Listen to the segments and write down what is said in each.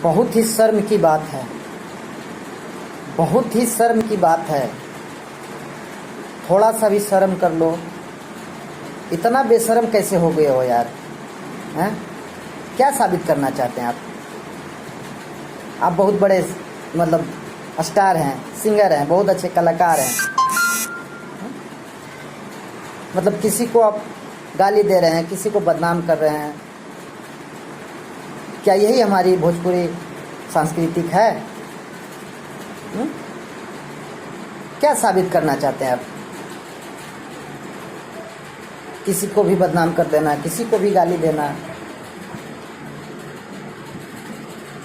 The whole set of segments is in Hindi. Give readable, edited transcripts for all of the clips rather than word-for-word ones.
बहुत ही शर्म की बात है, बहुत ही शर्म की बात है। थोड़ा सा भी शर्म कर लो। इतना बेशर्म कैसे हो गए हो यार? हैं? क्या साबित करना चाहते हैं आप? आप बहुत बड़े मतलब स्टार हैं, सिंगर हैं, बहुत अच्छे कलाकार हैं। मतलब किसी को आप गाली दे रहे हैं, किसी को बदनाम कर रहे हैं। क्या यही हमारी भोजपुरी सांस्कृतिक है? क्या साबित करना चाहते हैं आप? किसी को भी बदनाम कर देना, किसी को भी गाली देना।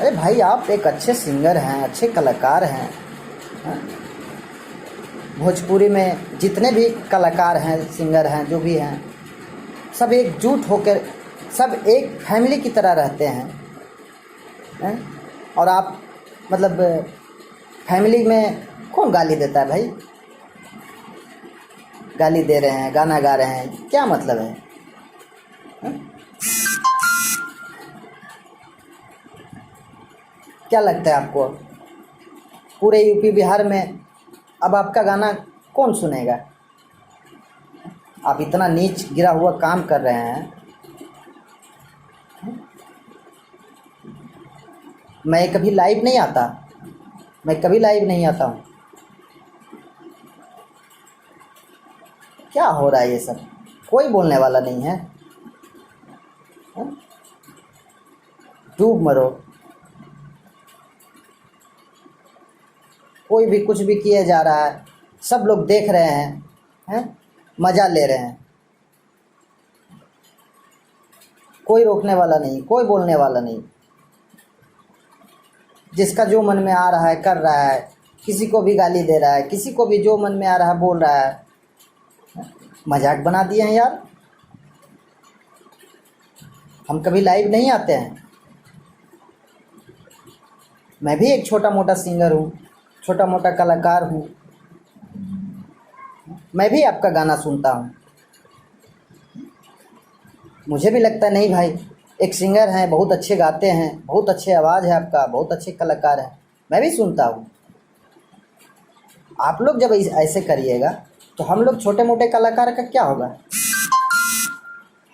अरे भाई, आप एक अच्छे सिंगर हैं, अच्छे कलाकार हैं। भोजपुरी में जितने भी कलाकार हैं, सिंगर हैं, जो भी हैं, सब एकजुट होकर, सब एक फैमिली की तरह रहते हैं। और आप मतलब फैमिली में कौन गाली देता है भाई? गाली दे रहे हैं, गाना गा रहे हैं, क्या मतलब है? क्या लगता है आपको? पूरे यूपी बिहार में अब आपका गाना कौन सुनेगा? आप इतना नीच गिरा हुआ काम कर रहे हैं। मैं कभी लाइव नहीं आता, मैं कभी लाइव नहीं आता हूँ। क्या हो रहा है ये सब? कोई बोलने वाला नहीं है। डूब मरो। कोई भी कुछ भी किया जा रहा है, सब लोग देख रहे हैं, मज़ा ले रहे हैं। कोई रोकने वाला नहीं, कोई बोलने वाला नहीं। जिसका जो मन में आ रहा है कर रहा है, किसी को भी गाली दे रहा है, किसी को भी जो मन में आ रहा है बोल रहा है। मजाक बना दिए हैं यार। हम कभी लाइव नहीं आते हैं। मैं भी एक छोटा मोटा सिंगर हूँ, छोटा मोटा कलाकार हूँ। मैं भी आपका गाना सुनता हूँ। मुझे भी लगता है नहीं भाई, एक सिंगर हैं, बहुत अच्छे गाते हैं, बहुत अच्छे आवाज़ है आपका, बहुत अच्छे कलाकार हैं। मैं भी सुनता हूँ। आप लोग जब ऐसे करिएगा तो हम लोग छोटे मोटे कलाकार का क्या होगा?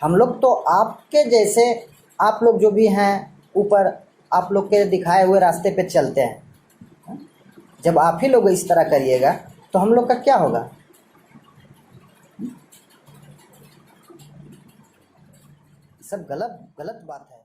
हम लोग तो आपके जैसे, आप लोग जो भी हैं ऊपर, आप लोग के दिखाए हुए रास्ते पे चलते हैं। जब आप ही लोग इस तरह करिएगा तो हम लोग का क्या होगा? सब गलत गलत बात है।